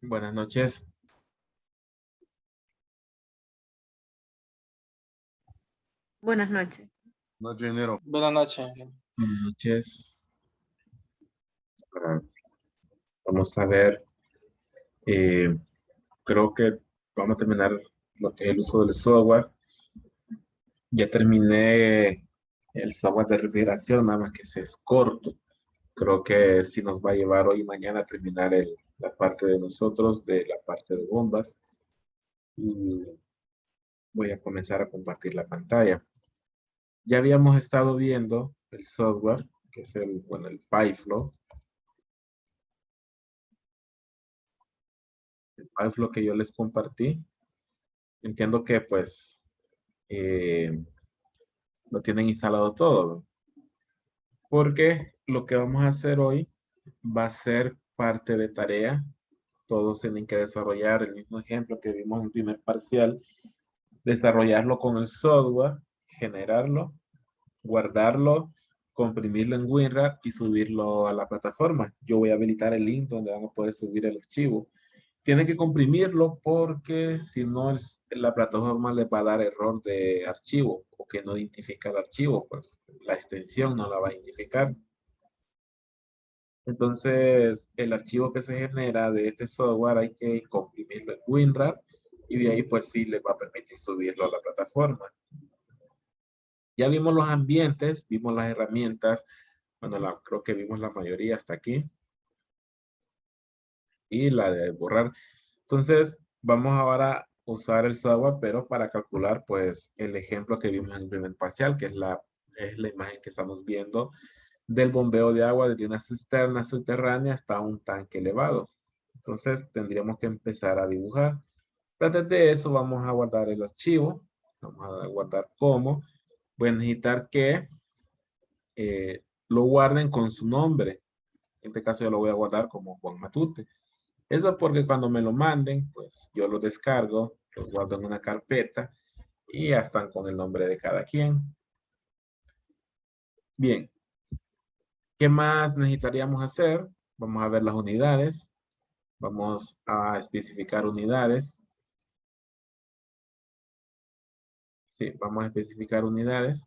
Buenas noches. Buenas noches. Noche de enero. Buenas noches. Buenas noches. Ah, Vamos a ver. eh, Creo que vamos a terminar lo que es el uso del software. Ya terminé el software de refrigeración, nada más que ese es corto. Creo que sí nos va a llevar hoy y mañana a terminar la parte de nosotros, de la parte de bombas. Y voy a comenzar a compartir la pantalla. Ya habíamos estado viendo el software, que es el PyFlow. El PyFlow que yo les compartí. Entiendo que pues eh, lo tienen instalado todo, porque lo que vamos a hacer hoy va a ser parte de tarea. Todos tienen que desarrollar el mismo ejemplo que vimos en el primer parcial, desarrollarlo con el software, generarlo, guardarlo, comprimirlo en WinRAR y subirlo a la plataforma. Yo voy a habilitar el link donde van a poder subir el archivo. Tiene que comprimirlo porque si no la plataforma le va a dar error de archivo o que no identifica el archivo, pues la extensión no la va a identificar. Entonces, el archivo que se genera de este software hay que comprimirlo en WinRAR y de ahí pues sí le va a permitir subirlo a la plataforma. Ya vimos los ambientes, vimos las herramientas, bueno, creo que vimos la mayoría hasta aquí y la de borrar. Entonces, vamos ahora a usar el software, pero para calcular, pues, el ejemplo que vimos en el primer parcial, que es la imagen que estamos viendo del bombeo de agua desde una cisterna subterránea hasta un tanque elevado. Entonces, tendríamos que empezar a dibujar. Pero antes de eso, vamos a guardar el archivo. Vamos a guardar como. Voy a necesitar que lo guarden con su nombre. En este caso, yo lo voy a guardar como Juan Matute. Eso porque cuando me lo manden, pues yo lo descargo, lo guardo en una carpeta y ya están con el nombre de cada quien. Bien, ¿qué más necesitaríamos hacer? Vamos a ver las unidades. Vamos a especificar unidades. Sí, vamos a especificar unidades.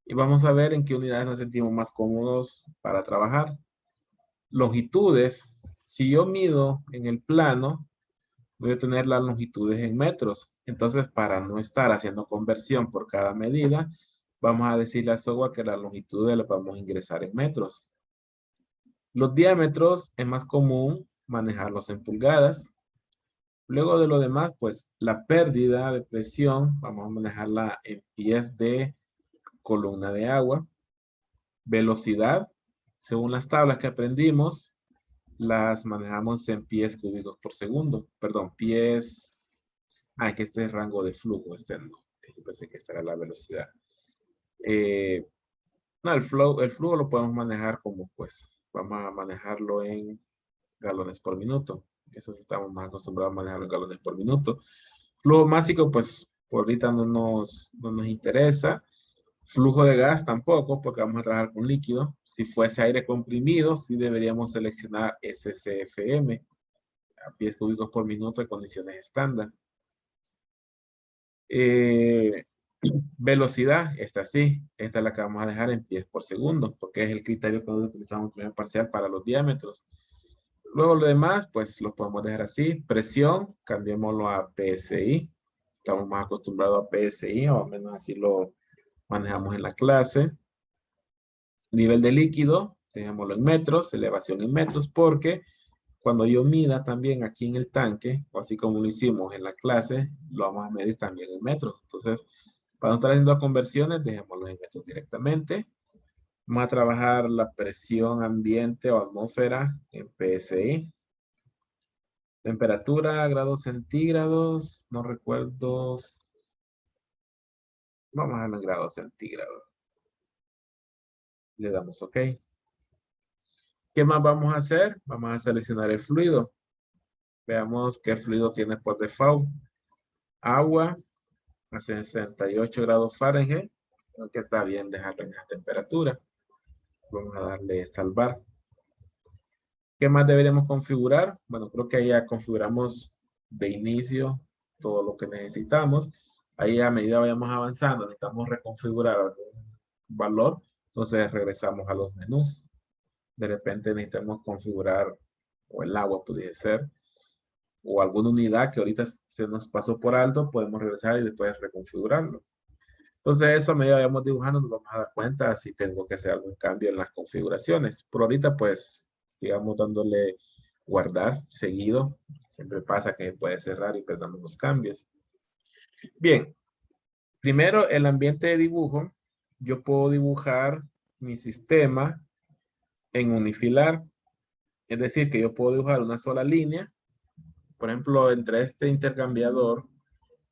Y vamos a ver en qué unidades nos sentimos más cómodos para trabajar. Longitudes. Si yo mido en el plano, voy a tener las longitudes en metros. Entonces, para no estar haciendo conversión por cada medida, vamos a decirle al software que las longitudes las vamos a ingresar en metros. Los diámetros es más común manejarlos en pulgadas. Luego de lo demás, pues la pérdida de presión, vamos a manejarla en pies de columna de agua. Velocidad, según las tablas que aprendimos, las manejamos en pies cúbicos por segundo. Perdón, pies. Que este es rango de flujo, este no. Yo pensé que esta era la velocidad. No, el flujo lo podemos manejar como, pues, vamos a manejarlo en galones por minuto. Eso sí estamos más acostumbrados a manejar en galones por minuto. Flujo másico, pues, por ahorita no nos interesa. Flujo de gas tampoco, porque vamos a trabajar con líquido. Si fuese aire comprimido, sí deberíamos seleccionar SCFM, a pies cúbicos por minuto en condiciones estándar. Velocidad, esta sí, esta es la que vamos a dejar en pies por segundo, porque es el criterio que utilizamos en el primer parcial para los diámetros. Luego lo demás, pues lo podemos dejar así. Presión, cambiémoslo a PSI. Estamos más acostumbrados a PSI, o al menos así lo manejamos en la clase. Nivel de líquido, dejémoslo en metros, elevación en metros, porque cuando yo mida también aquí en el tanque, o así como lo hicimos en la clase, lo vamos a medir también en metros. Entonces, para no estar haciendo conversiones, dejémoslo en metros directamente. Vamos a trabajar la presión ambiente o atmósfera en PSI. Temperatura, grados centígrados, no recuerdo. Vamos a dejarlo en grados centígrados. Le damos OK. ¿Qué más vamos a hacer? Vamos a seleccionar el fluido. Veamos qué fluido tiene por default. Agua a 68 grados Fahrenheit. Creo que está bien dejarlo en esa temperatura. Vamos a darle salvar. ¿Qué más deberíamos configurar? Bueno, creo que ahí ya configuramos de inicio todo lo que necesitamos. Ahí a medida vayamos avanzando, necesitamos reconfigurar algún valor. Entonces regresamos a los menús. De repente necesitamos configurar o el agua pudiese ser, o alguna unidad que ahorita se nos pasó por alto, podemos regresar y después reconfigurarlo. Entonces eso a medida que vayamos dibujando nos vamos a dar cuenta si tengo que hacer algún cambio en las configuraciones. Por ahorita pues sigamos dándole guardar seguido. Siempre pasa que puede cerrar y perdamos los cambios. Bien, primero el ambiente de dibujo. Yo puedo dibujar mi sistema en unifilar. Es decir, que yo puedo dibujar una sola línea. Por ejemplo, entre este intercambiador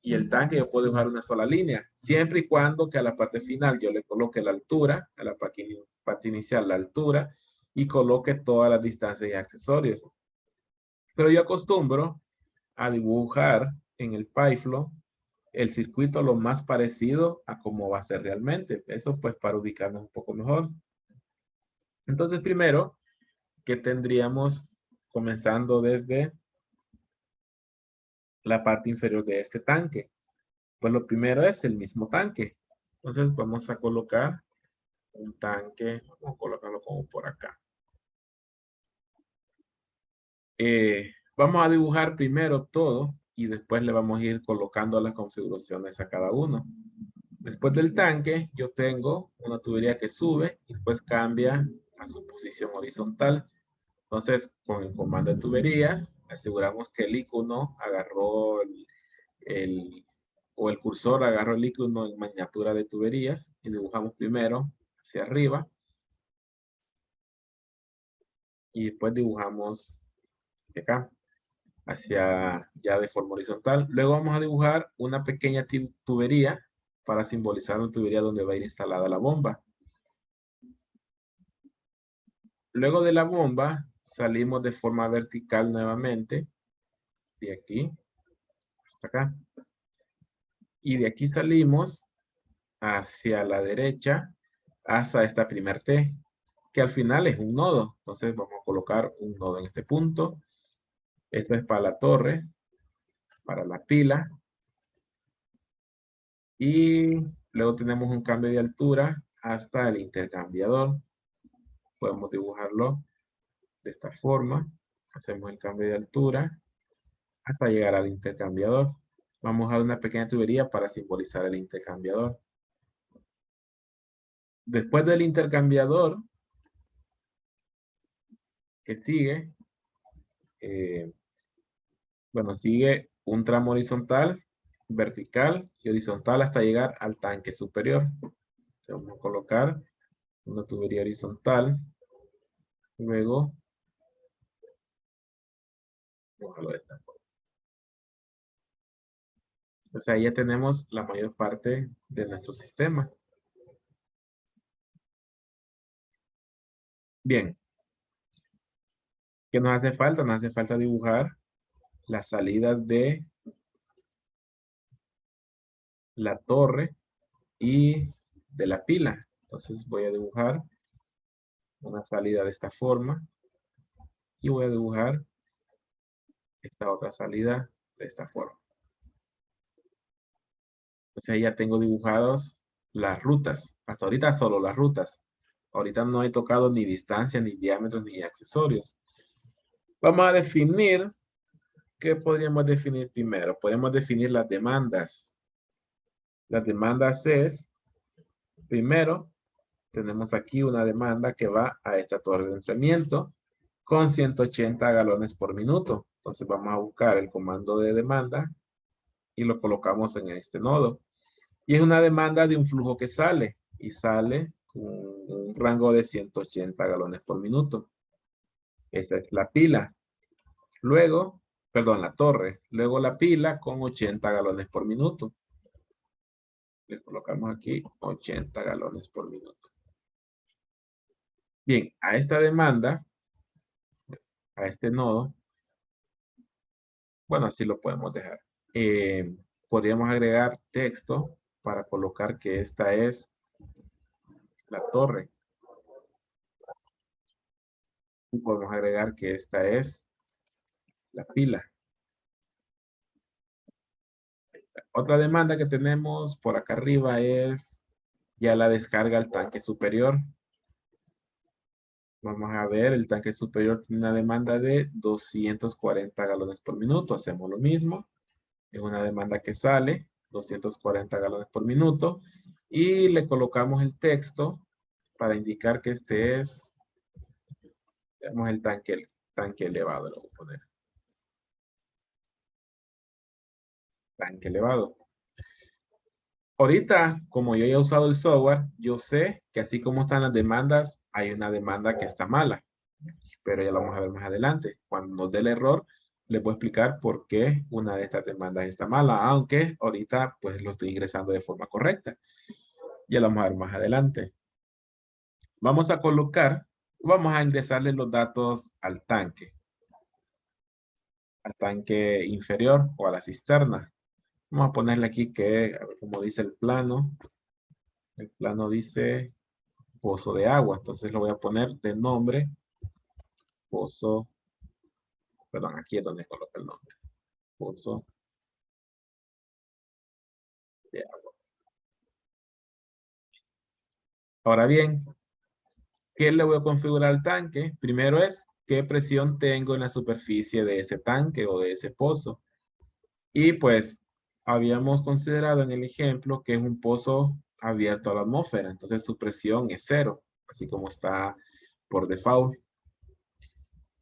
y el tanque yo puedo dibujar una sola línea, siempre y cuando que a la parte final yo le coloque la altura, a la parte inicial la altura, y coloque todas las distancias y accesorios. Pero yo acostumbro a dibujar en el PyFlow el circuito lo más parecido a cómo va a ser realmente. Eso pues para ubicarnos un poco mejor. Entonces primero, ¿qué tendríamos comenzando desde la parte inferior de este tanque? Pues lo primero es el mismo tanque. Entonces vamos a colocar un tanque, vamos a colocarlo como por acá. Vamos a dibujar primero todo y después le vamos a ir colocando las configuraciones a cada uno. Después del tanque, yo tengo una tubería que sube y después cambia a su posición horizontal. Entonces, con el comando de tuberías, aseguramos que el icono agarró o el cursor agarró el icono en miniatura de tuberías y dibujamos primero hacia arriba y después dibujamos de acá hacia ya de forma horizontal. Luego vamos a dibujar una pequeña tubería para simbolizar la tubería donde va a ir instalada la bomba. Luego de la bomba salimos de forma vertical nuevamente, de aquí hasta acá. Y de aquí salimos hacia la derecha hasta esta primer T, que al final es un nodo. Entonces vamos a colocar un nodo en este punto. Esto es para la torre, para la pila. Y luego tenemos un cambio de altura hasta el intercambiador. Podemos dibujarlo de esta forma. Hacemos el cambio de altura hasta llegar al intercambiador. Vamos a dar una pequeña tubería para simbolizar el intercambiador. Después del intercambiador, que sigue, bueno, sigue un tramo horizontal, vertical y horizontal hasta llegar al tanque superior. Entonces, vamos a colocar una tubería horizontal. Luego, dibujarlo de esta forma. Entonces ahí ya tenemos la mayor parte de nuestro sistema. Bien. ¿Qué nos hace falta? Nos hace falta dibujar las salidas de la torre y de la pila. Entonces voy a dibujar una salida de esta forma y voy a dibujar esta otra salida de esta forma. Entonces ahí ya tengo dibujados las rutas. Hasta ahorita solo las rutas. Ahorita no he tocado ni distancia, ni diámetros, ni accesorios. Vamos a definir, ¿qué podríamos definir primero? Podemos definir las demandas. Las demandas es, primero, tenemos aquí una demanda que va a esta torre de enfriamiento con 180 galones por minuto. Entonces vamos a buscar el comando de demanda y lo colocamos en este nodo. Y es una demanda de un flujo que sale y sale con un rango de 180 galones por minuto. Esta es la pila. Luego, perdón, la torre. Luego la pila con 80 galones por minuto. Le colocamos aquí 80 galones por minuto. Bien, a esta demanda, a este nodo, bueno, así lo podemos dejar. Podríamos agregar texto para colocar que esta es la torre. Y podemos agregar que esta es la pila. Otra demanda que tenemos por acá arriba es ya la descarga al tanque superior. Vamos a ver, el tanque superior tiene una demanda de 240 galones por minuto. Hacemos lo mismo. Es una demanda que sale, 240 galones por minuto. Y le colocamos el texto para indicar que este es, digamos, el tanque elevado. Lo voy a poner. Tanque elevado. Ahorita, como yo ya he usado el software, yo sé que así como están las demandas, hay una demanda que está mala. Pero ya lo vamos a ver más adelante. Cuando nos dé el error, les voy a explicar por qué una de estas demandas está mala, aunque ahorita pues lo estoy ingresando de forma correcta. Ya lo vamos a ver más adelante. Vamos a ingresarle los datos al tanque inferior o a la cisterna. Vamos a ponerle aquí que, a ver cómo dice el plano. El plano dice pozo de agua, entonces lo voy a poner de nombre pozo, perdón, aquí es donde coloca el nombre, pozo de agua. Ahora bien, ¿qué le voy a configurar al tanque? Primero es qué presión tengo en la superficie de ese tanque o de ese pozo. Y pues habíamos considerado en el ejemplo que es un pozo abierto a la atmósfera, entonces su presión es 0, así como está por default.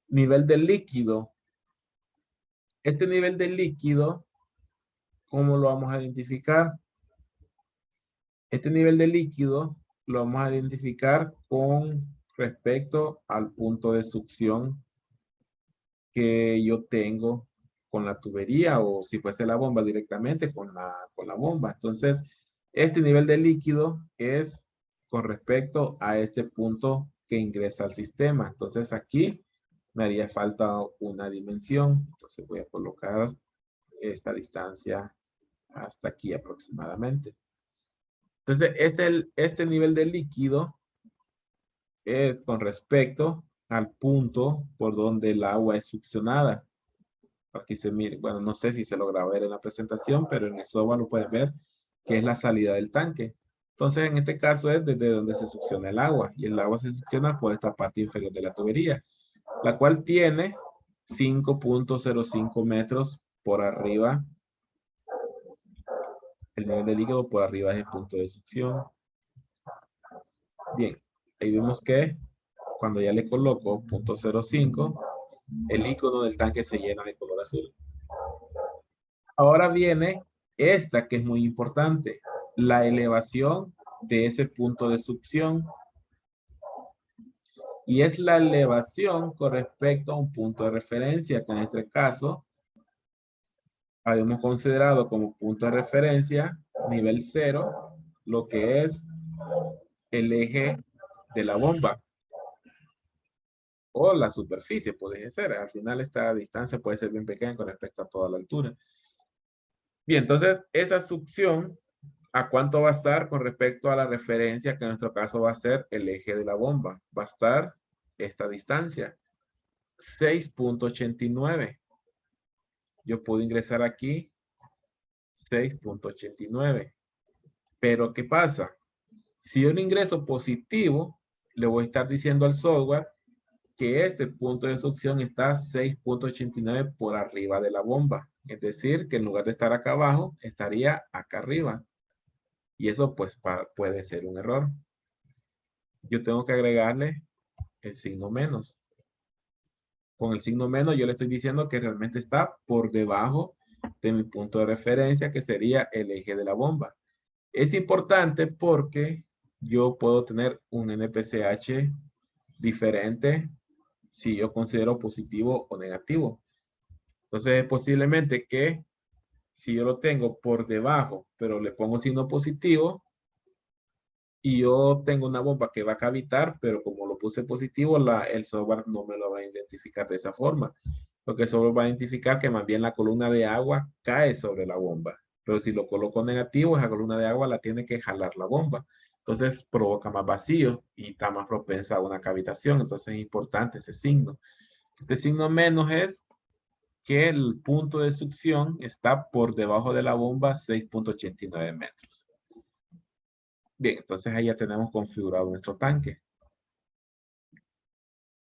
Nivel del líquido. Este nivel del líquido, ¿cómo lo vamos a identificar? Este nivel de líquido lo vamos a identificar con respecto al punto de succión que yo tengo con la tubería o si fuese la bomba directamente con la bomba. Entonces, este nivel de líquido es con respecto a este punto que ingresa al sistema. Entonces, aquí me haría falta una dimensión. Entonces, voy a colocar esta distancia hasta aquí aproximadamente. Entonces, este nivel de líquido es con respecto al punto por donde el agua es succionada. Aquí se mire, bueno, no sé si se logra ver en la presentación, pero en el software lo pueden ver que es la salida del tanque. Entonces, en este caso es desde donde se succiona el agua y el agua se succiona por esta parte inferior de la tubería, la cual tiene 5.05 metros por arriba, el nivel de líquido por arriba del punto de succión. Bien, ahí vemos que cuando ya le coloco 0.05, el icono del tanque se llena de color azul. Ahora viene esta que es muy importante, la elevación de ese punto de succión. Y es la elevación con respecto a un punto de referencia, que en este caso habíamos considerado como punto de referencia nivel 0, lo que es el eje de la bomba o la superficie, puede ser. Al final esta distancia puede ser bien pequeña con respecto a toda la altura. Bien, entonces esa succión, ¿a cuánto va a estar con respecto a la referencia que en nuestro caso va a ser el eje de la bomba? Va a estar esta distancia, 6.89. Yo puedo ingresar aquí 6.89. Pero ¿qué pasa? Si yo un ingreso positivo, le voy a estar diciendo al software que este punto de succión está 6.89 por arriba de la bomba. Es decir, que en lugar de estar acá abajo, estaría acá arriba. Y eso pues puede ser un error. Yo tengo que agregarle el signo menos. Con el signo menos yo le estoy diciendo que realmente está por debajo de mi punto de referencia, que sería el eje de la bomba. Es importante porque yo puedo tener un NPCH diferente si yo considero positivo o negativo. Entonces es posiblemente que si yo lo tengo por debajo, pero le pongo signo positivo, y yo tengo una bomba que va a cavitar, pero como lo puse positivo, el software no me lo va a identificar de esa forma. Porque solo va a identificar que más bien la columna de agua cae sobre la bomba. Pero si lo coloco negativo, esa columna de agua la tiene que jalar la bomba. Entonces provoca más vacío y está más propensa a una cavitación. Entonces es importante ese signo. Este signo menos es que el punto de succión está por debajo de la bomba 6.89 metros. Bien, entonces ahí ya tenemos configurado nuestro tanque.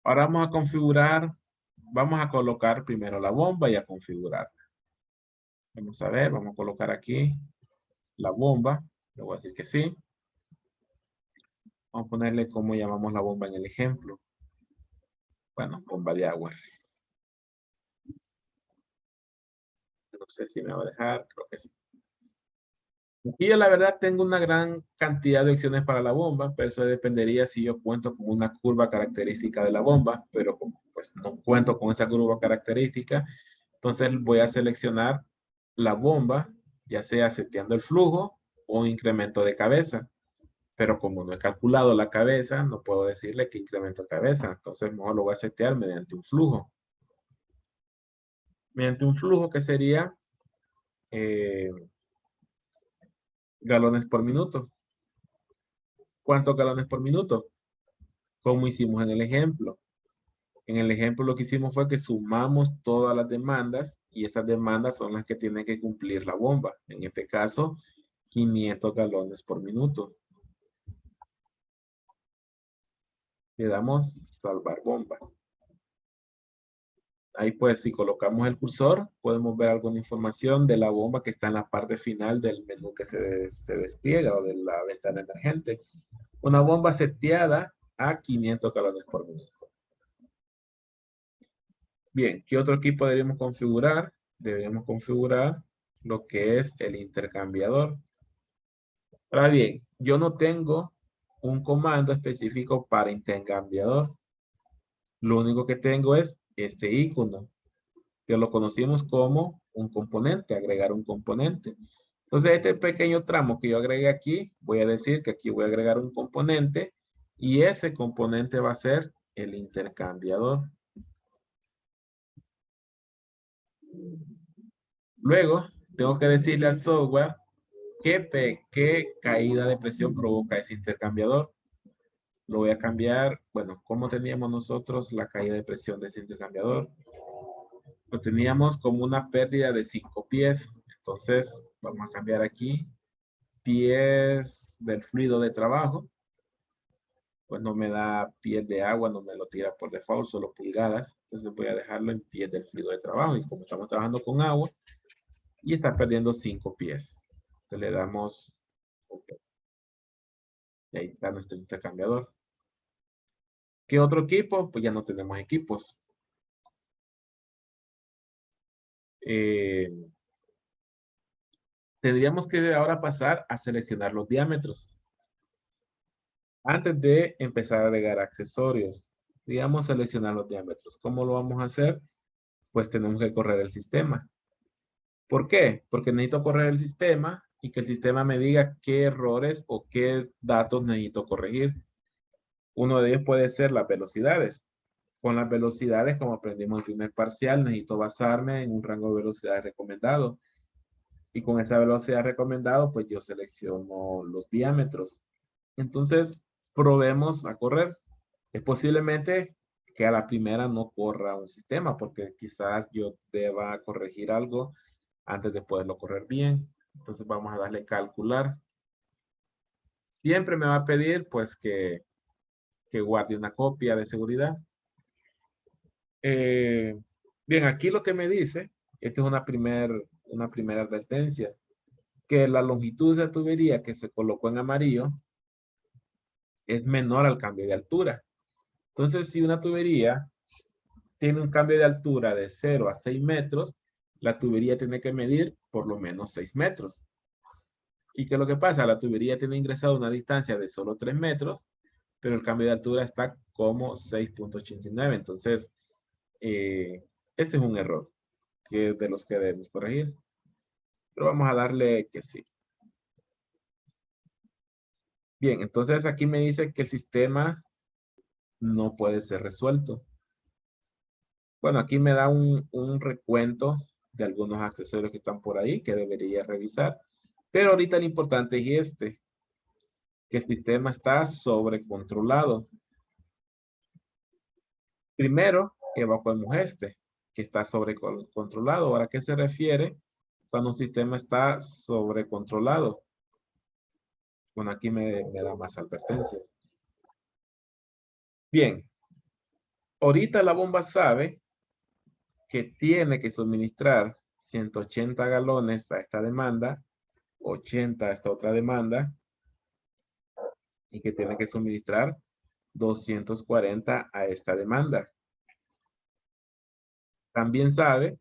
Ahora vamos a configurar, vamos a colocar primero la bomba y a configurar. Vamos a ver, vamos a colocar aquí la bomba. Le voy a decir que sí. Vamos a ponerle cómo llamamos la bomba en el ejemplo. Bueno, bomba de agua. No sé si me va a dejar, creo que sí. Aquí yo la verdad tengo una gran cantidad de opciones para la bomba, pero eso dependería si yo cuento con una curva característica de la bomba, pero como pues no cuento con esa curva característica, entonces voy a seleccionar la bomba, ya sea seteando el flujo o incremento de cabeza. Pero como no he calculado la cabeza, no puedo decirle que incremento de cabeza. Entonces mejor lo voy a setear mediante un flujo. Mediante un flujo que sería eh, galones por minuto. ¿Cuántos galones por minuto? Como hicimos en el ejemplo. En el ejemplo lo que hicimos fue que sumamos todas las demandas y esas demandas son las que tiene que cumplir la bomba. En este caso, 500 galones por minuto. Le damos salvar bomba. Ahí pues si colocamos el cursor, podemos ver alguna información de la bomba que está en la parte final del menú que se despliega o de la ventana emergente. Una bomba seteada a 500 galones por minuto. Bien, ¿qué otro equipo deberíamos configurar? Deberíamos configurar lo que es el intercambiador. Ahora bien, yo no tengo un comando específico para intercambiador. Lo único que tengo es este icono, que lo conocimos como un componente, agregar un componente. Entonces, este pequeño tramo que yo agregué aquí, voy a decir que aquí voy a agregar un componente y ese componente va a ser el intercambiador. Luego, tengo que decirle al software qué caída de presión provoca ese intercambiador. Lo voy a cambiar, bueno, ¿cómo teníamos nosotros la caída de presión de ese intercambiador? Lo teníamos como una pérdida de 5 pies. Entonces, vamos a cambiar aquí pies del fluido de trabajo. Pues no me da pies de agua, no me lo tira por default, solo pulgadas. Entonces voy a dejarlo en pies del fluido de trabajo. Y como estamos trabajando con agua, y está perdiendo 5 pies. Entonces le damos OK. Y ahí está nuestro intercambiador. ¿Qué otro equipo? Pues ya no tenemos equipos. Eh, Tendríamos que ahora pasar a seleccionar los diámetros. Antes de empezar a agregar accesorios, digamos seleccionar los diámetros. ¿Cómo lo vamos a hacer? Pues tenemos que correr el sistema. ¿Por qué? Porque necesito correr el sistema y que el sistema me diga qué errores o qué datos necesito corregir. Uno de ellos puede ser las velocidades. Con las velocidades, como aprendimos en el primer parcial, necesito basarme en un rango de velocidades recomendado. Y con esa velocidad recomendado, pues yo selecciono los diámetros. Entonces, probemos a correr. Es posiblemente que a la primera no corra un sistema, porque quizás yo deba corregir algo antes de poderlo correr bien. Entonces vamos a darle calcular. Siempre me va a pedir pues que guarde una copia de seguridad. Bien, aquí lo que me dice, esta es una primera advertencia, que la longitud de la tubería que se colocó en amarillo es menor al cambio de altura. Entonces, si una tubería tiene un cambio de altura de 0 a 6 metros, la tubería tiene que medir por lo menos 6 metros. ¿Y qué es lo que pasa? La tubería tiene ingresado una distancia de solo 3 metros, pero el cambio de altura está como 6.89. Entonces, este es un error que es de los que debemos corregir. Pero vamos a darle que sí. Bien, entonces aquí me dice que el sistema no puede ser resuelto. Bueno, aquí me da un recuento de algunos accesorios que están por ahí que debería revisar. Pero ahorita lo importante es este. que el sistema está sobrecontrolado. Primero, evacuemos este, que está sobrecontrolado. ¿A qué se refiere cuando un sistema está sobrecontrolado? Bueno, aquí me da más advertencias. Bien, ahorita la bomba sabe que tiene que suministrar 180 galones a esta demanda, 80 a esta otra demanda, y que tiene que suministrar 240 a esta demanda. También sabe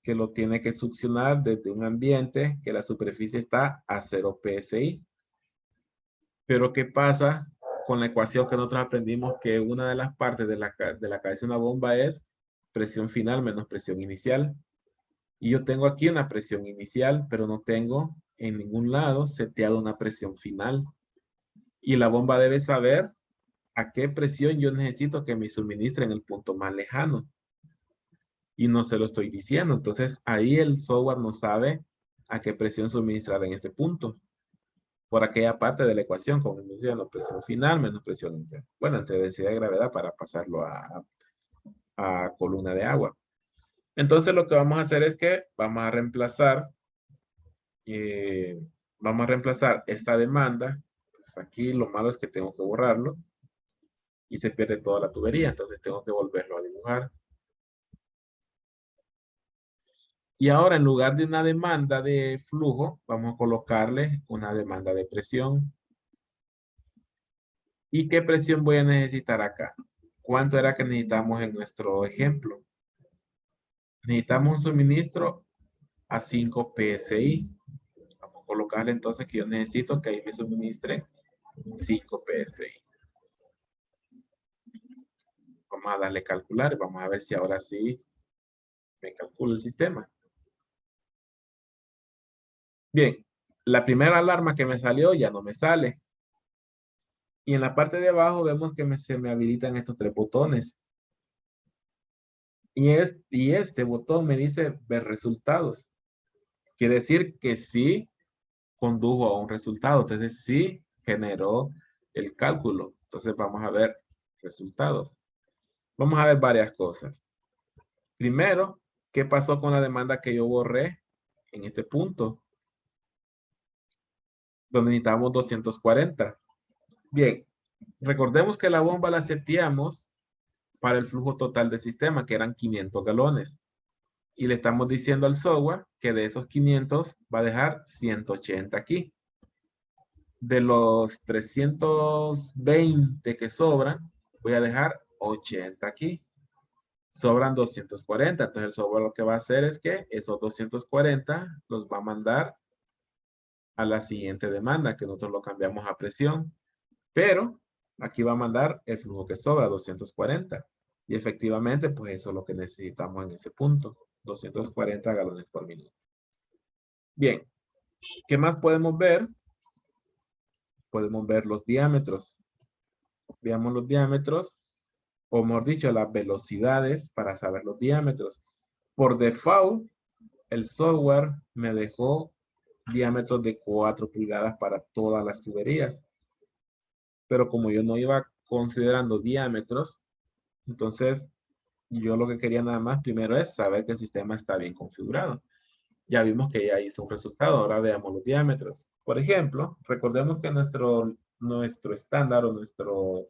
que lo tiene que succionar desde un ambiente que la superficie está a 0 PSI. Pero ¿qué pasa con la ecuación que nosotros aprendimos que una de las partes de la cabeza de una bomba es presión final menos presión inicial? Y yo tengo aquí una presión inicial, pero no tengo en ningún lado seteado una presión final. Y la bomba debe saber a qué presión yo necesito que me suministre en el punto más lejano. Y no se lo estoy diciendo. Entonces ahí el software no sabe a qué presión suministrar en este punto. Por aquella parte de la ecuación, como menciono, presión final menos presión inicial. Bueno, entre densidad de gravedad para pasarlo a columna de agua. Entonces lo que vamos a hacer es que eh, vamos a reemplazar esta demanda. Pues aquí lo malo es que tengo que borrarlo y se pierde toda la tubería, entonces tengo que volverlo a dibujar. Y ahora en lugar de una demanda de flujo, vamos a colocarle una demanda de presión. ¿Y qué presión voy a necesitar acá? ¿Cuánto era que necesitamos en nuestro ejemplo? Necesitamos un suministro a 5 PSI. Vamos a colocarle entonces que yo necesito que ahí me suministre 5 PSI. Vamos a darle calcular y vamos a ver si ahora sí me calcula el sistema. Bien, la primera alarma que me salió ya no me sale. Y en la parte de abajo vemos que se me habilitan estos tres botones. Y este botón me dice ver resultados. Quiere decir que sí condujo a un resultado. Entonces sí generó el cálculo. Entonces vamos a ver resultados. Vamos a ver varias cosas. Primero, ¿qué pasó con la demanda que yo borré en este punto? Donde necesitábamos 240. Bien, recordemos que la bomba la seteamos para el flujo total del sistema, que eran 500 galones. Y le estamos diciendo al software que de esos 500 va a dejar 180 aquí. De los 320 que sobran, voy a dejar 80 aquí. Sobran 240. Entonces el software lo que va a hacer es que esos 240 los va a mandar a la siguiente demanda, que nosotros lo cambiamos a presión. Pero aquí va a mandar el flujo que sobra, 240. Y efectivamente, pues eso es lo que necesitamos en ese punto. 240 galones por minuto. Bien, ¿qué más podemos ver? Podemos ver los diámetros. Veamos los diámetros, o mejor dicho, las velocidades para saber los diámetros. Por default, el software me dejó diámetros de 4 pulgadas para todas las tuberías. Pero como yo no iba considerando diámetros, entonces yo lo que quería nada más primero es saber que el sistema está bien configurado. Ya vimos que ya hizo un resultado, ahora veamos los diámetros. Por ejemplo, recordemos que nuestro estándar o nuestro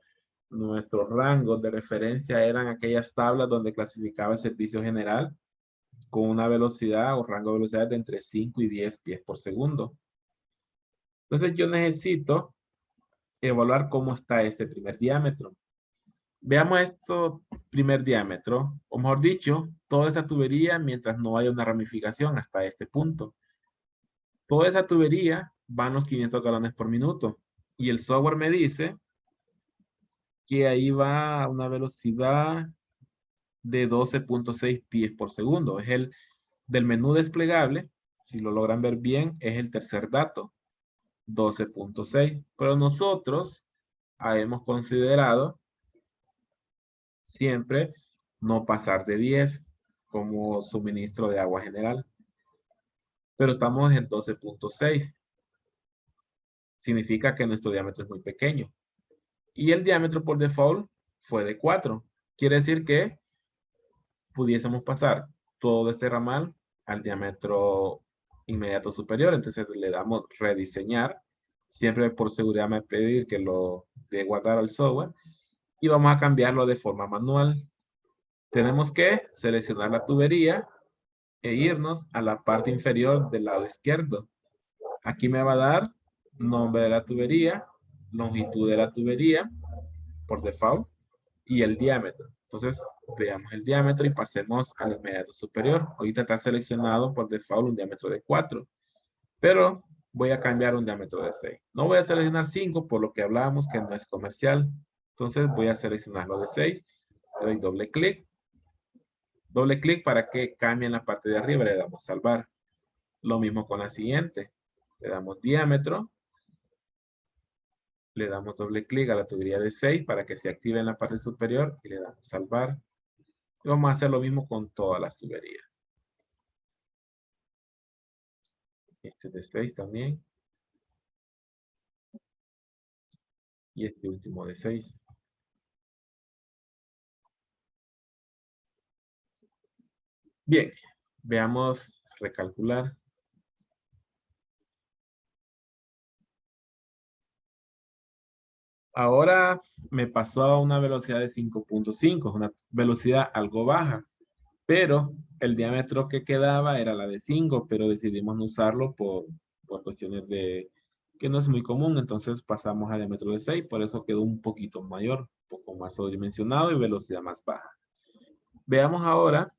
rango de referencia eran aquellas tablas donde clasificaba el servicio general con una velocidad o rango de velocidad de entre 5 y 10 pies por segundo. Entonces yo necesito evaluar cómo está este primer diámetro. Veamos esto primer diámetro, o mejor dicho, toda esa tubería mientras no haya una ramificación hasta este punto. Toda esa tubería van los 500 galones por minuto. Y el software me dice que ahí va a una velocidad de 12.6 pies por segundo. Es el del menú desplegable. Si lo logran ver bien, es el tercer dato, 12.6. Pero nosotros hemos considerado siempre no pasar de 10 como suministro de agua general. Pero estamos en 12.6. significa que nuestro diámetro es muy pequeño. Y el diámetro por default fue de 4. Quiere decir que pudiésemos pasar todo este ramal al diámetro inmediato superior. Entonces le damos rediseñar. Siempre por seguridad me pedir que lo de guardar al software. Y vamos a cambiarlo de forma manual. Tenemos que seleccionar la tubería e irnos a la parte inferior del lado izquierdo. Aquí me va a dar nombre de la tubería, longitud de la tubería por default y el diámetro. Entonces, veamos el diámetro y pasemos al inmediato superior. Ahorita está seleccionado por default un diámetro de 4, pero voy a cambiar un diámetro de 6. No voy a seleccionar 5 por lo que hablábamos que no es comercial. Entonces, voy a seleccionarlo de 6. Le doy doble clic. Doble clic para que cambie en la parte de arriba. Le damos salvar. Lo mismo con la siguiente. Le damos diámetro. Le damos doble clic a la tubería de 6 para que se active en la parte superior y le damos salvar. Y vamos a hacer lo mismo con todas las tuberías. Este de 6 también. Y este último de 6. Bien, veamos recalcular. Ahora me pasó a una velocidad de 5.5, una velocidad algo baja, pero el diámetro que quedaba era la de 5, pero decidimos no usarlo por cuestiones de que no es muy común, entonces pasamos a diámetro de 6, por eso quedó un poquito mayor, un poco más sobredimensionado y velocidad más baja. Veamos ahora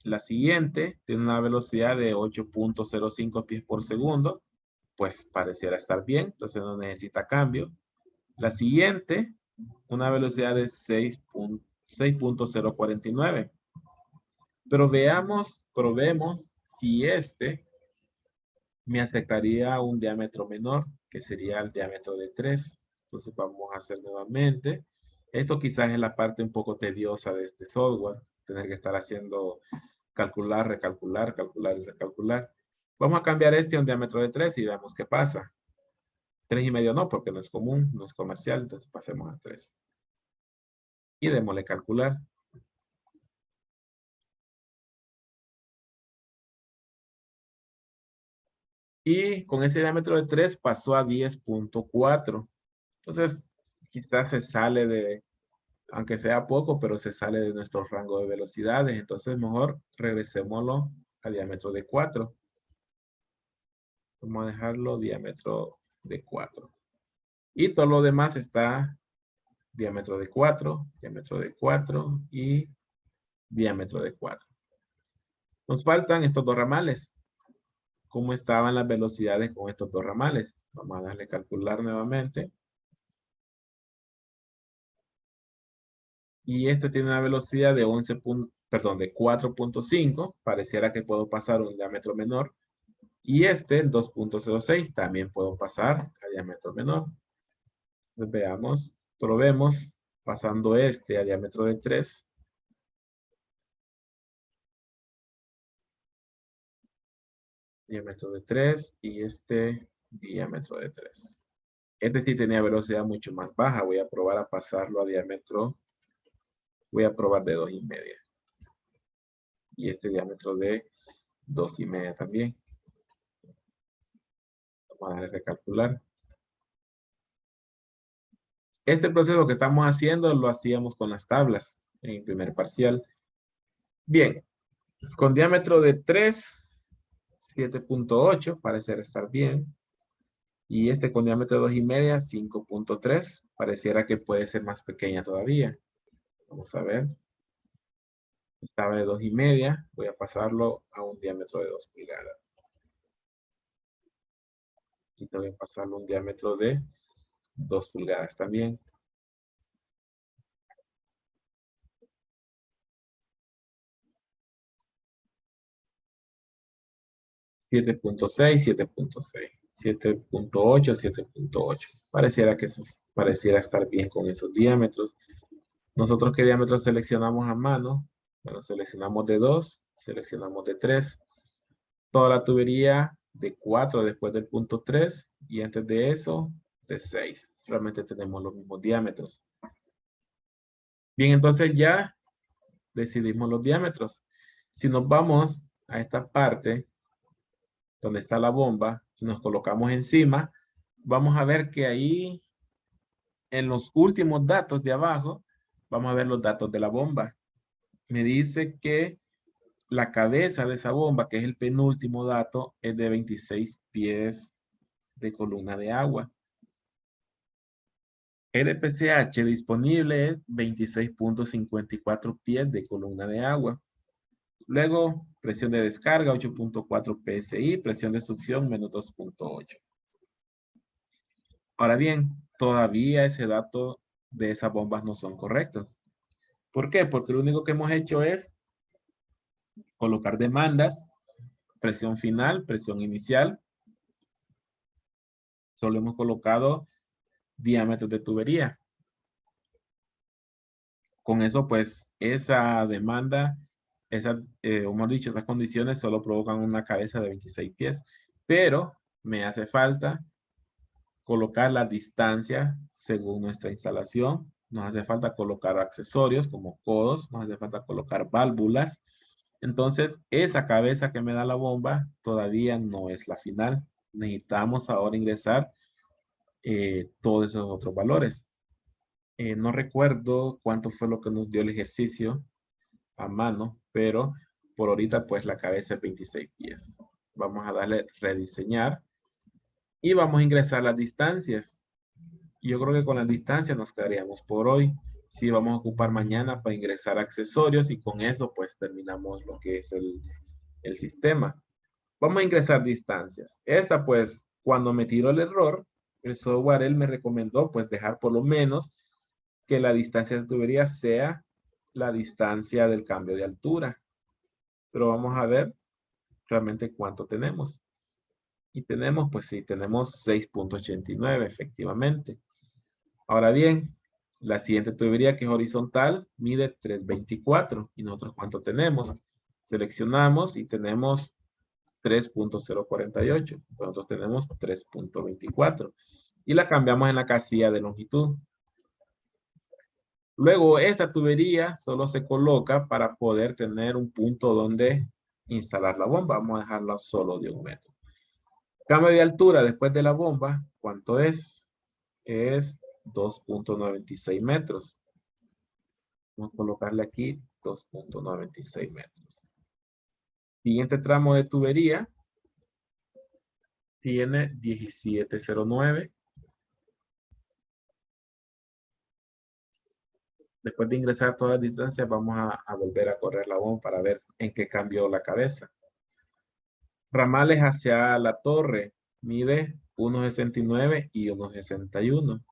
la siguiente, tiene una velocidad de 8.05 pies por segundo, pues pareciera estar bien, entonces no necesita cambio. La siguiente, una velocidad de 6.049. Pero probemos si este me aceptaría un diámetro menor, que sería el diámetro de 3. Entonces vamos a hacer nuevamente. Esto quizás es la parte un poco tediosa de este software, tener que estar haciendo calcular, recalcular, calcular y recalcular. Vamos a cambiar este a un diámetro de 3 y veamos qué pasa. 3,5 no, porque no es común, no es comercial, entonces pasemos a 3. Y démosle calcular. Y con ese diámetro de 3 pasó a 10.4. Entonces, quizás se sale de, aunque sea poco, pero se sale de nuestro rango de velocidades. Entonces, mejor regresémoslo a diámetro de 4. Vamos a dejarlo diámetro de 4. Y todo lo demás está diámetro de 4, diámetro de 4 y diámetro de 4. Nos faltan estos dos ramales. ¿Cómo estaban las velocidades con estos dos ramales? Vamos a darle calcular nuevamente. Y este tiene una velocidad de 4.5. Pareciera que puedo pasar un diámetro menor. Y este, 2.06, también puedo pasar a diámetro menor. Entonces veamos, probemos pasando este a diámetro de 3. Diámetro de 3 y este diámetro de 3. Este sí tenía velocidad mucho más baja. Voy a probar a pasarlo a diámetro. Voy a probar de 2,5. Y este diámetro de 2,5 también. Vamos a darle a recalcular. Este proceso que estamos haciendo lo hacíamos con las tablas en el primer parcial. Bien, con diámetro de 3, 7.8, pareciera estar bien. Y este con diámetro de 2,5, 5.3, pareciera que puede ser más pequeña todavía. Vamos a ver. Estaba de 2,5, voy a pasarlo a un diámetro de 2 pulgadas. Y voy a pasarlo a un diámetro de 2 pulgadas también. 7.6, 7.6, 7.8, 7.8. Pareciera que pareciera estar bien con esos diámetros. Nosotros, ¿qué diámetros seleccionamos a mano? Bueno, seleccionamos de 2, seleccionamos de 3. Toda la tubería de 4 después del punto 3 y antes de eso de 6. Realmente tenemos los mismos diámetros. Bien, entonces ya decidimos los diámetros. Si nos vamos a esta parte donde está la bomba y nos colocamos encima, vamos a ver que ahí en los últimos datos de abajo, vamos a ver los datos de la bomba. Me dice que la cabeza de esa bomba, que es el penúltimo dato, es de 26 pies de columna de agua. El PCH disponible es 26.54 pies de columna de agua. Luego, presión de descarga 8.4 PSI, presión de succión menos 2.8. Ahora bien, todavía ese dato de esas bombas no son correctos. ¿Por qué? Porque lo único que hemos hecho es colocar demandas, presión final, presión inicial. Solo hemos colocado diámetros de tubería. Con eso, pues, esa demanda, o mejor dicho, esas condiciones solo provocan una cabeza de 26 pies. Pero me hace falta colocar la distancia según nuestra instalación. Nos hace falta colocar accesorios como codos, nos hace falta colocar válvulas. Entonces, esa cabeza que me da la bomba todavía no es la final. Necesitamos ahora ingresar todos esos otros valores. No recuerdo cuánto fue lo que nos dio el ejercicio a mano, pero por ahorita pues la cabeza es 26 pies. Vamos a darle rediseñar y vamos a ingresar las distancias. Yo creo que con las distancias nos quedaríamos por hoy. Sí, vamos a ocupar mañana para ingresar accesorios y con eso pues terminamos lo que es el sistema. Vamos a ingresar distancias. Esta pues cuando me tiró el error, el software él me recomendó pues dejar por lo menos que la distancia de tubería sea la distancia del cambio de altura. Pero vamos a ver realmente cuánto tenemos. Y tenemos, pues sí, tenemos 6.89 efectivamente. Ahora bien, la siguiente tubería que es horizontal mide 3.24. ¿Y nosotros cuánto tenemos? Seleccionamos y tenemos 3.048. Nosotros tenemos 3.24. Y la cambiamos en la casilla de longitud. Luego, esta tubería solo se coloca para poder tener un punto donde instalar la bomba. Vamos a dejarla solo de 1 metro. Cambio de altura después de la bomba, ¿cuánto es? Es 2.96 metros. Vamos a colocarle aquí 2.96 metros. Siguiente tramo de tubería tiene 17.09. Después de ingresar todas las distancias, vamos a volver a correr la bomba para ver en qué cambió la cabeza. Ramales hacia la torre mide 1.69 y 1.61.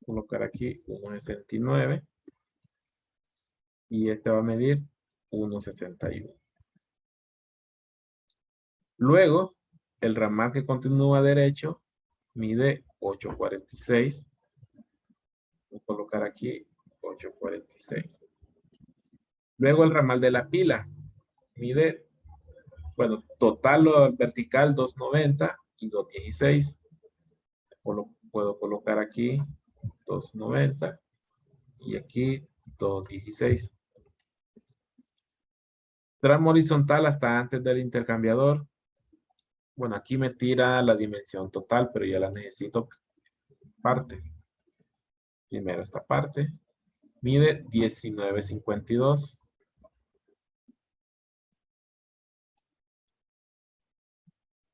Colocar aquí 1.69 y este va a medir 1.61. Luego, el ramal que continúa derecho mide 8.46. Voy a colocar aquí 8.46. Luego el ramal de la pila mide, bueno, total vertical 2.90 y 2.16. Puedo colocar aquí 2.90 y aquí 2.16. Tramo horizontal hasta antes del intercambiador. Bueno, aquí me tira la dimensión total, pero ya la necesito partes. Primero esta parte. Mide 19.52.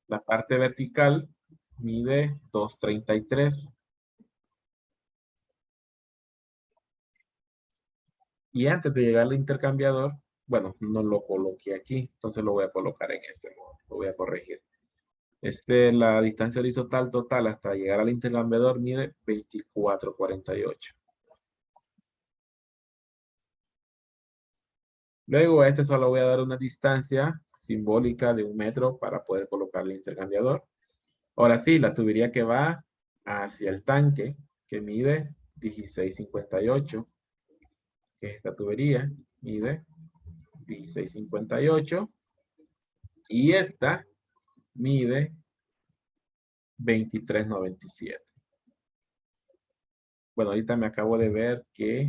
La parte vertical mide 2.33. Y antes de llegar al intercambiador, bueno, no lo coloqué aquí, entonces lo voy a colocar en este modo. Lo voy a corregir. La distancia horizontal total hasta llegar al intercambiador mide 24.48. Luego a este solo voy a dar una distancia simbólica de 1 metro para poder colocar el intercambiador. Ahora sí, la tubería que va hacia el tanque, que mide 16.58, que es esta tubería, mide 16.58. Y esta mide 23.97. Bueno, ahorita me acabo de ver que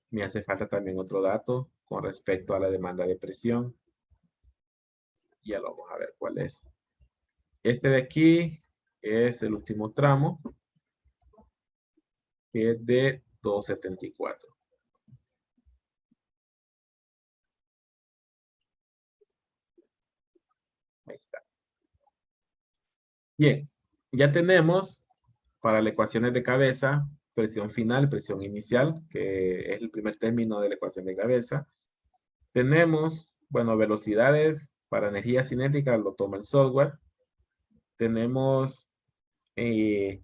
me hace falta también otro dato con respecto a la demanda de presión. Ya lo vamos a ver cuál es. Este de aquí es el último tramo, que es de 274. Ahí está. Bien, ya tenemos para las ecuaciones de cabeza, presión final, presión inicial, que es el primer término de la ecuación de cabeza. Tenemos, bueno, velocidades para energía cinética, lo toma el software. Tenemos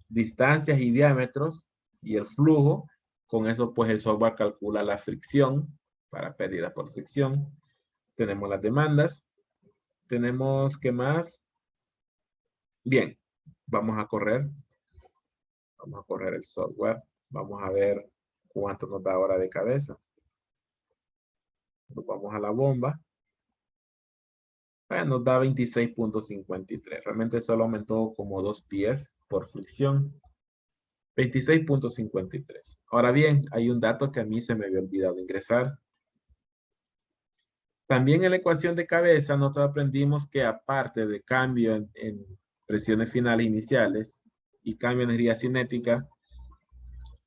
distancias y diámetros y el flujo. Con eso, pues el software calcula la fricción para pérdida por fricción. Tenemos las demandas. Tenemos, ¿qué más? Bien, vamos a correr. Vamos a correr el software. Vamos a ver cuánto nos da hora de cabeza. Nos vamos a la bomba. Bueno, nos da 26.53. Realmente solo aumentó como 2 pies por fricción. 26.53. Ahora bien, hay un dato que a mí se me había olvidado ingresar. También en la ecuación de cabeza nosotros aprendimos que aparte de cambio en presiones finales iniciales y cambio de energía cinética,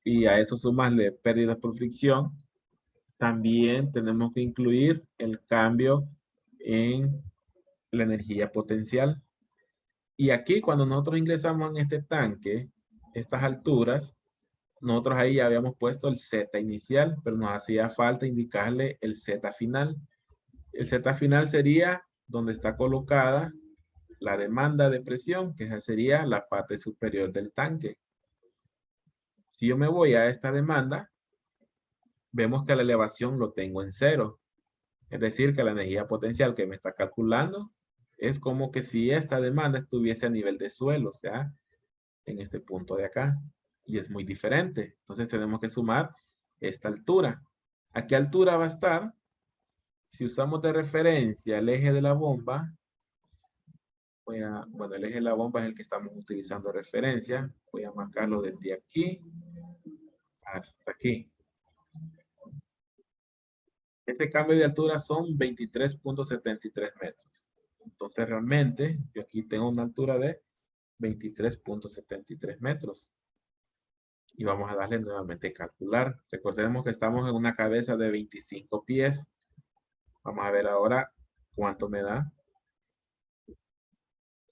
y a eso sumarle pérdidas por fricción, también tenemos que incluir el cambio en la energía potencial. Y aquí cuando nosotros ingresamos en este tanque, estas alturas, nosotros ahí ya habíamos puesto el Z inicial, pero nos hacía falta indicarle el Z final. El Z final sería donde está colocada la demanda de presión, que esa sería la parte superior del tanque. Si yo me voy a esta demanda, vemos que la elevación lo tengo en 0. Es decir, que la energía potencial que me está calculando es como que si esta demanda estuviese a nivel de suelo, o sea, en este punto de acá. Y es muy diferente. Entonces tenemos que sumar esta altura. ¿A qué altura va a estar? Si usamos de referencia el eje de la bomba, bueno, el eje de la bomba es el que estamos utilizando de referencia. Voy a marcarlo desde aquí hasta aquí. Este cambio de altura son 23.73 metros. Entonces realmente yo aquí tengo una altura de 23.73 metros. Y vamos a darle nuevamente calcular. Recordemos que estamos en una cabeza de 25 pies. Vamos a ver ahora cuánto me da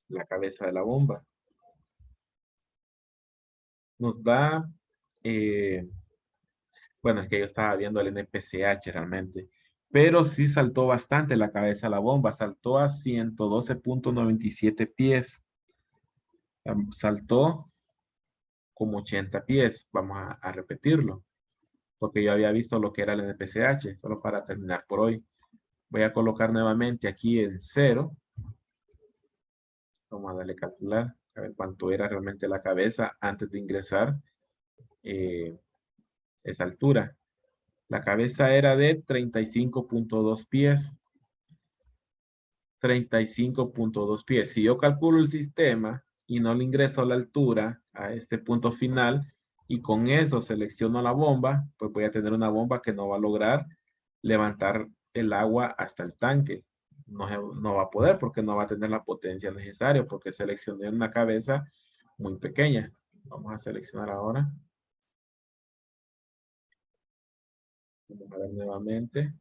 la cabeza de la bomba. Nos da, bueno, es que yo estaba viendo el NPCH realmente, pero sí saltó bastante la cabeza de la bomba. Saltó a 112.97 pies. Saltó como 80 pies. Vamos a repetirlo, porque yo había visto lo que era el NPCH, solo para terminar por hoy. Voy a colocar nuevamente aquí en 0. Vamos a darle calcular, a ver cuánto era realmente la cabeza antes de ingresar esa altura. La cabeza era de 35.2 pies. 35.2 pies. Si yo calculo el sistema y no le ingreso a la altura a este punto final y con eso selecciono la bomba, pues voy a tener una bomba que no va a lograr levantar el agua hasta el tanque. No va a poder porque no va a tener la potencia necesaria porque seleccioné una cabeza muy pequeña. Vamos a seleccionar ahora. Vamos a ver nuevamente.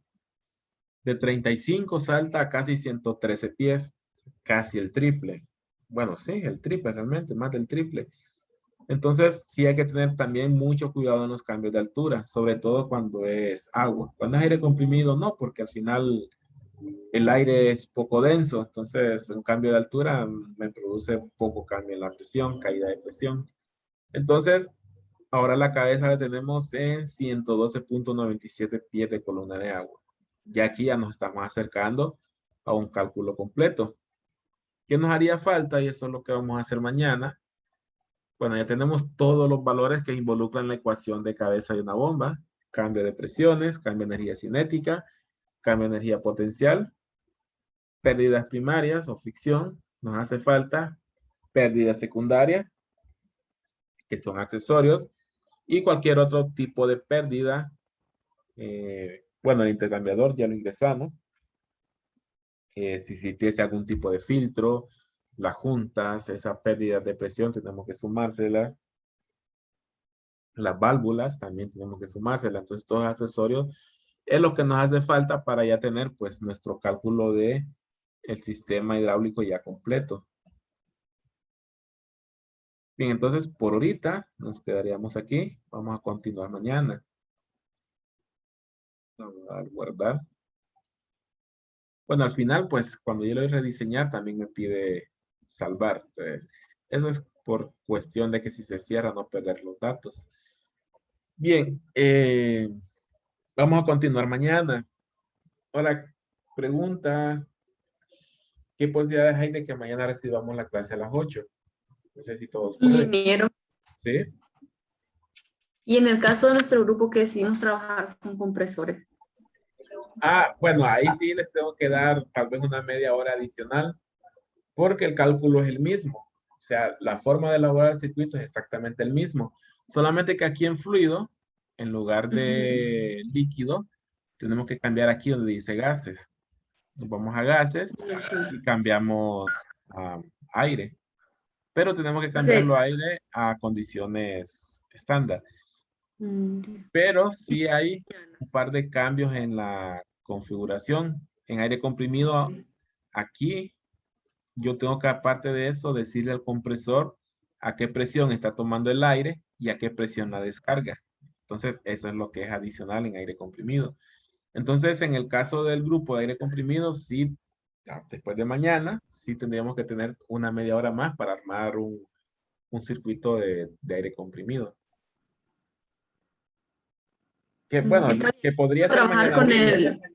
De 35 salta a casi 113 pies, casi el triple. Bueno, sí, el triple realmente, más del triple. Entonces, sí hay que tener también mucho cuidado en los cambios de altura, sobre todo cuando es agua. Cuando es aire comprimido, no, porque al final el aire es poco denso, entonces un cambio de altura me produce poco cambio en la presión, caída de presión. Entonces, ahora la cabeza la tenemos en 112.97 pies de columna de agua. Ya aquí ya nos estamos acercando a un cálculo completo. ¿Qué nos haría falta? Y eso es lo que vamos a hacer mañana. Bueno, ya tenemos todos los valores que involucran la ecuación de cabeza de una bomba. Cambio de presiones, cambio de energía cinética, cambio de energía potencial, pérdidas primarias o fricción, nos hace falta pérdida secundaria, que son accesorios, y cualquier otro tipo de pérdida. Bueno, el intercambiador ya lo ingresamos. Si tiene algún tipo de filtro, las juntas, esas pérdidas de presión, tenemos que sumárselas. Las válvulas también tenemos que sumárselas. Entonces, todos los accesorios es lo que nos hace falta para ya tener, pues, nuestro cálculo de el sistema hidráulico ya completo. Bien, entonces, por ahorita nos quedaríamos aquí. Vamos a continuar mañana. Vamos a guardar. Bueno, al final, pues, cuando yo lo voy a rediseñar, también me pide salvar. Entonces, eso es por cuestión de que si se cierra, no perder los datos. Bien, vamos a continuar mañana. Ahora, pregunta, ¿qué posibilidades hay de que mañana recibamos la clase a las 8? No sé si todos pueden. Ingeniero. ¿Sí? Y en el caso de nuestro grupo que decidimos trabajar con compresores. Ah, bueno, ahí sí les tengo que dar tal vez una media hora adicional, porque el cálculo es el mismo. O sea, la forma de elaborar el circuito es exactamente el mismo. Solamente que aquí en fluido, en lugar de líquido, tenemos que cambiar aquí donde dice gases. Nos vamos a gases y cambiamos a aire. Pero tenemos que cambiarlo Sí. a aire a condiciones estándar. Mm, Pero sí hay un par de cambios en la configuración. En aire comprimido, aquí yo tengo que, aparte de eso, decirle al compresor a qué presión está tomando el aire y a qué presión la descarga. Entonces, eso es lo que es adicional en aire comprimido. Entonces, en el caso del grupo de aire comprimido, sí, después de mañana, sí tendríamos que tener una media hora más para armar un circuito de aire comprimido. Que bueno, Está bien. que podría Vamos a ser trabajar mañana con mismo. el,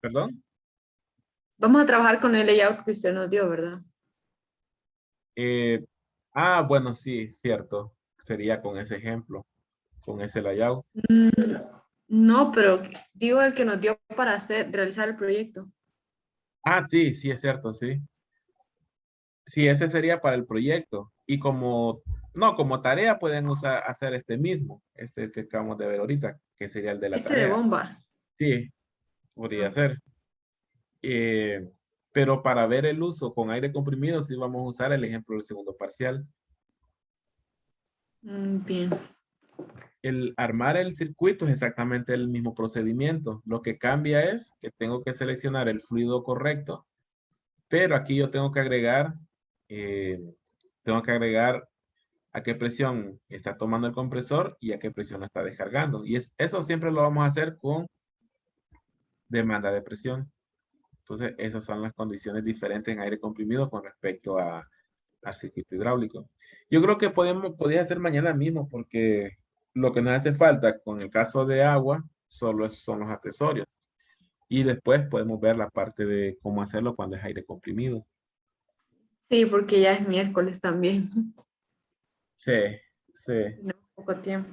Perdón. vamos a trabajar con el layout que usted nos dio, ¿verdad? Eh, bueno, sí, cierto. Sería con ese ejemplo, con ese layout. Mm, no, pero digo el que nos dio para realizar el proyecto. Sí, sí, es cierto, sí. Sí, ese sería para el proyecto. Y como tarea pueden hacer este mismo, este que acabamos de ver ahorita, que sería el de la Este de tarea. bomba. Sí, podría ser. Eh, pero para ver el uso con aire comprimido, sí vamos a usar el ejemplo del segundo parcial. Bien. El armar el circuito es exactamente el mismo procedimiento. Lo que cambia es que tengo que seleccionar el fluido correcto, pero aquí yo eh, tengo que agregar a qué presión está tomando el compresor y a qué presión lo está descargando. Y eso siempre lo vamos a hacer con demanda de presión. Entonces, esas son las condiciones diferentes en aire comprimido con respecto al circuito hidráulico. Yo creo que podría hacer mañana mismo porque lo que nos hace falta con el caso de agua son los accesorios. Y después podemos ver la parte de cómo hacerlo cuando es aire comprimido. Sí, porque ya es miércoles también. Sí, sí. Tenemos poco tiempo.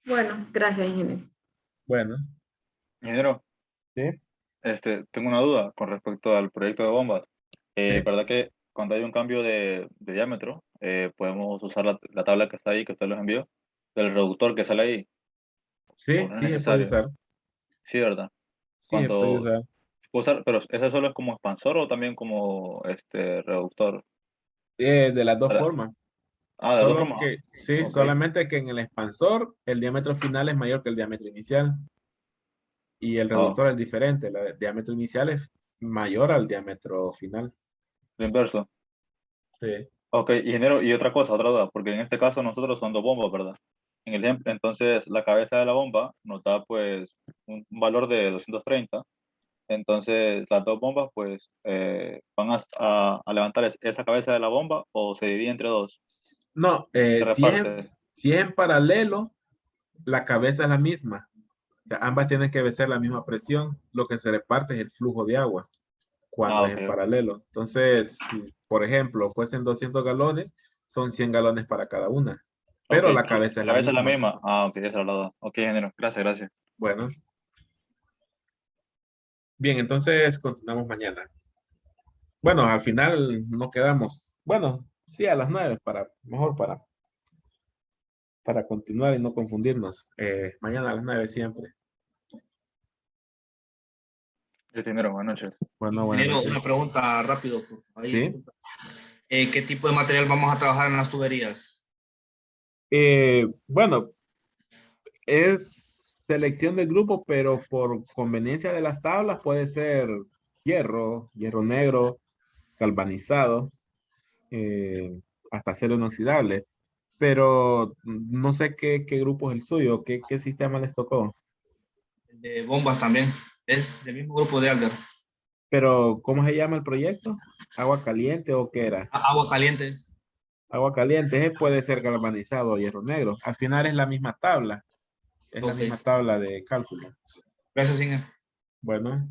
Bueno, gracias, ingeniero. Bueno, Ingeniero, sí, tengo una duda con respecto al proyecto de bombas. sí, ¿Verdad que cuando hay un cambio de diámetro, podemos usar la tabla que está ahí, que usted los envió, del reductor que sale ahí? ¿O sí, no es sí se puede necesario? usar. Sí, ¿verdad? Sí se puede Cuando usar. usar, pero ¿ese solo es como expansor o también como reductor? De las dos ¿Verdad? formas. De dos Solo formas. que, sí, Ok. solamente que en el expansor el diámetro final es mayor que el diámetro inicial y el Ah, reductor es diferente. El diámetro inicial es mayor al diámetro final. lo inverso. Sí, Ok, ingeniero, y otra duda, porque en este caso nosotros son dos bombas, ¿verdad? En el ejemplo, entonces la cabeza de la bomba nos da pues un valor de 230. Entonces las dos bombas pues van a levantar esa cabeza de la bomba o se divide entre dos, no, se reparte. si es en paralelo, la cabeza es la misma. O sea, ambas tienen que ser la misma presión. Lo que se reparte es el flujo de agua cuando es Ok, en ok. paralelo. Entonces, si, por ejemplo, fuesen 200 galones, son 100 galones para cada una. Ok, Pero la cabeza la es la cabeza es la misma. misma. Ok, esa es la duda. Ok, ingeniero, gracias, gracias. Bueno, bien, entonces continuamos mañana. Bueno, al final no quedamos. Bueno, sí, a las 9 mejor para continuar y no confundirnos. Mañana a las 9 siempre. El dinero, buenas noches. Bueno, buenas Ingeniero, noches. una pregunta rápido. Ahí, Sí. disculpa. ¿Qué tipo de material vamos a trabajar en las tuberías? Bueno, es selección del grupo, pero por conveniencia de las tablas puede ser hierro, hierro negro, galvanizado, hasta acero inoxidable. Pero no sé qué grupo es el suyo, qué sistema les tocó. De bombas también. Es del mismo grupo de Alder. Pero, ¿cómo se llama el proyecto? ¿Agua caliente o qué era? Agua caliente. Agua caliente, ese puede ser galvanizado o hierro negro. Al final es la misma tabla, es la Ok. misma tabla de cálculo. Gracias, Inge. Bueno.